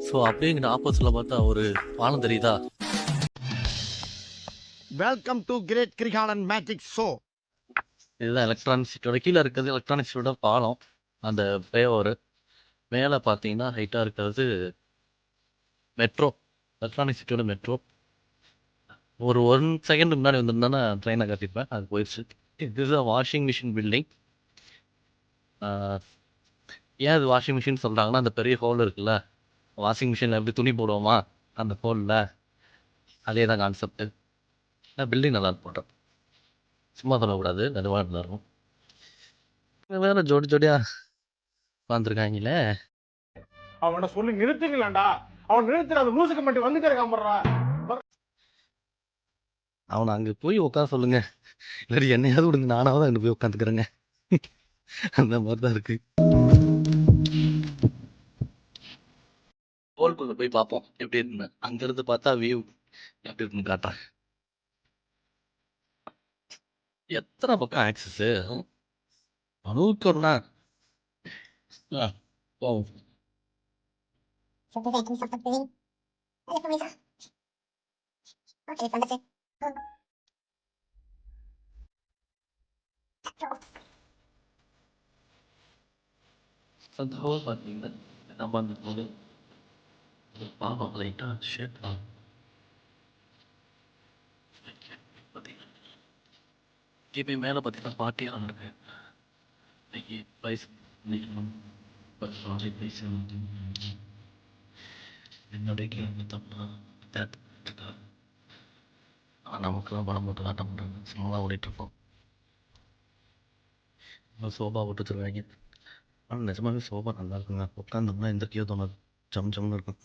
So அப்படியே இங்கே ஆப்போசிட்ல பார்த்தா ஒரு பாலம் தெரியுதா? Welcome to great Kirikalan magic show. இதுதான் எலக்ட்ரானிக் சிட்டியோட கீழே இருக்கிறது எலக்ட்ரானிக் சிட்டியோட பாலம். அந்த ஃப்ளைஓவர் மேலே பார்த்தீங்கன்னா ஹைட்டாக இருக்கிறது மெட்ரோ. Electronic சிட்டியோட metro. ஒரு 1 செகண்ட் முன்னாடி வந்திருந்தேன்னா ட்ரெயினை கட்டிருப்பேன். அது போயிடுச்சு. இதுதான் வாஷிங் மிஷின் பில்டிங். ஏன் அது வாஷிங் மிஷின் சொல்கிறாங்கன்னா, அந்த பெரிய ஹோல் இருக்குல்ல, வாஷிங் மிஷினில் எப்படி துணி போடுவோமா அந்த ஹோலில், அதே தான் கான்செப்ட். பில்டிங் நல்லா போட்டோம். சும்மா சொல்லக்கூடாது, நடுவாக இருந்தாலும் வேற ஜோடி ஜோடியா உட்காந்துருக்காங்களே. அவனை சொல்லி நிறுத்துங்களேன்டா. அவன் நிறுத்துற அந்த மூசுக்கு மட்டும் வந்துட்டே இருக்கான் போடுறா. அவனை அங்கே போய் உட்கார சொல்லுங்க, இல்லாட்டி என்னையாவது விடுங்க, நானாவது அங்கே போய் உட்காந்துக்கிறேங்க. அந்த மாதிரி தான் இருக்கு. ஹோல்குள்ள போய் பார்ப்போம் எப்படி இருக்குன்னு. அங்கிருந்து பார்த்தா வியூ எப்படி இருக்குன்னு காட்டுறேன். எத்தனை பக்கம் ஆக்சஸ் அனுக்கொன்னா ஓ அந்த ஹோல் பார்த்தீங்கன்னா நம்ம அந்த போது பாவம் லைட்டாக ஷேட் பார்த்தீங்கன்னா இப்போ மேலே பார்த்தீங்கன்னா பாட்டியாக இருக்கு. இன்னைக்கு ப்ரைஸ் என்னுடைய கேள்வி தப்பா நமக்குலாம் பணம் போட்டு காட்ட மாட்டாங்க, சும்மா ஓடிட்டுருப்போம். சோபா போட்டு வச்சுருக்காங்க. ஆனால் நிஜமாவே சோபா நல்லா இருக்குங்க. உட்காந்தோம்னா எந்த கீழே தோணாது, ஜம் ஜம்னு இருக்கும்.